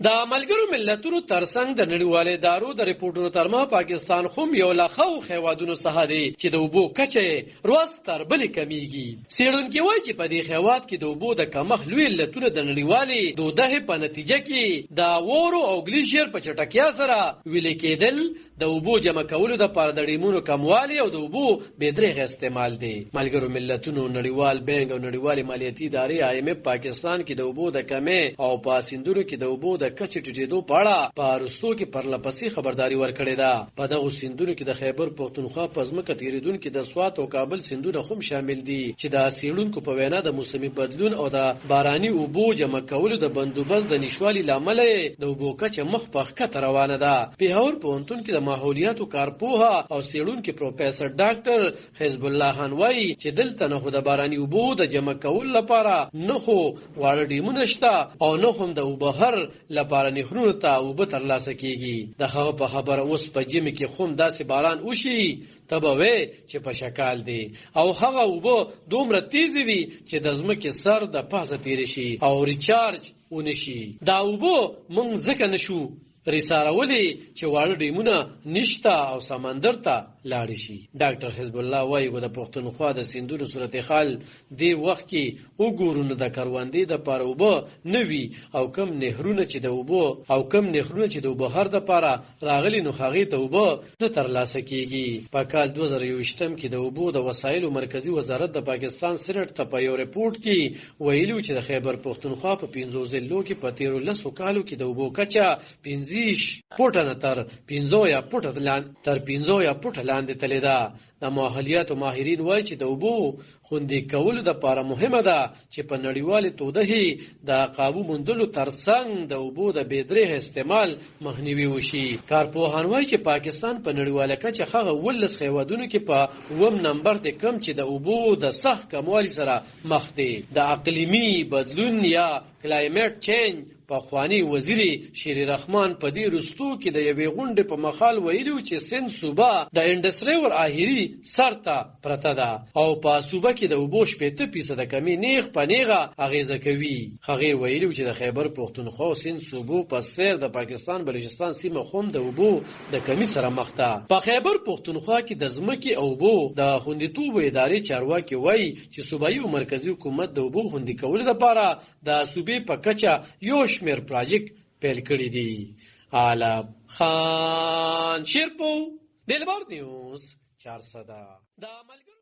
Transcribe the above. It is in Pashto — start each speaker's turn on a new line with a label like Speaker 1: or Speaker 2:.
Speaker 1: د ملګرو ملتونو ترڅنګ د نړیوالې ادارو د ریپورټونو ترمه پاکستان خو یو له خو هیوادونو څخه دی چې د اوبو کچه روز تر بلې کمیږي. څېړونکي وایي چې په دې هیواد کې د اوبو د کمښت لوی علتونه د نړیوالې دودهې په نتیجه کې د وورو او ګلیشیر په چټکتیا سره ویلې کېدل، د اوبو جمع کولو دپاره د ډیمونو کموالی او د اوبو بېدریغه استعمال دی. ملګرو ملتونو، نړیوال بانک او نړیوالې مالیاتي ادارې IMF پاکستان کې د اوبو د کمې او په سیندونو کې د اوبو د کچې ټیټېدو په اړه په وروستو کې پرلپسې خبرداري ورکړې ده. په دغو سیندونو کې د خیبر پښتونخوا په ځمکه تېرېدونکي د سوات او کابل سیندونه هم شامل دي چې د څېړونکو په وینا د موسمي بدلون او د باراني اوبو جمع کولو د بندوبست د نشوالي له امله د اوبو کچه مخ په ښکته روانه ده. پېښور پوهنتون کې د ماحولیاتو کارپوهه او څېړونکي پروفیسر ډاکټر حزب الله خان وایي چې دلته نه خو د باراني اوبو د جمع کولو لپاره نه خو واړه ډیمونه شته او نه هم د اوبهر لپاره نهرونو ته اوبه ترلاسه کېږي. د هغه په خبره اوس په ژمي کې خو داسې باران وشي ته به وې چې په شکال دی او هغه اوبه دومره تیزې وي چې د ځمکې سر د پاسه تېرې شي او ریچارج ونشي. دا اوبه موږ ځکه نشو ریسارولی چې واړه ډیمونه نشته او سمندر ته لاړې شي. ډاکټر حزب الله وایي د پښتونخوا د سیندونو صورتحال دې وخت کې وګورو نو د کروندې دپاره اوبه نه وي او کم نهرونه چې د اوبهر دپاره راغلي نو هغې ته اوبه نه ترلاسه کېږي. په کال 2021 کې د اوبو د وسایلو مرکزي وزارت د پاکستان سرټ ته په یو رپورټ کې ویلي چې د خیبر پښتونخوا په 15 ضلعو کې په تېرو 10 کالو کې د اوبو کچه 15 فوټه نه تر 15 یا فوټه لاندې تللی ده. د ماحولیاتو ماهرین وایي چې د اوبو خوندي کولو دپاره مهمه ده چې په نړیوالې تودهې د قابو موندلو ترڅنګ د اوبو د بېدریغه استعمال مخنیوي وشي. کارپوهان وایي چې پاکستان په نړیواله کچه هغه 19 هیوادونو کې په 9 نمبر دی کم چې د اوبو د سخت کموالي سره مخ دی. د اقلیمي بدلون یا کلایمټ چینج پخوانی وزیر شیر رحمان په دې رستو کې د یوې غونډې په مخال ویلو چې سند صوبه د انډستری ور اخیری سر ته پرته ده او په صوبه کې د اوبو 80% کمی نیغ په نیغه اغیزه کوي. هغه ویلو چې د خیبر پښتونخوا او سند صوبو په سیر د پاکستان بلوچستان سیمه خوم د اوبو د کمی سره مخ ده. په خیبر پښتونخوا کې د ځمکې او اوبو د خوندیتوب ادارې چارواکي وایي چې صوبایي او مرکزی حکومت د اوبو خوندي کولو لپاره د صوبې په کچه یو شمیر پروژیکټ پیل کړی دی. عالم خان شیرپو، دلبر نیوز 400.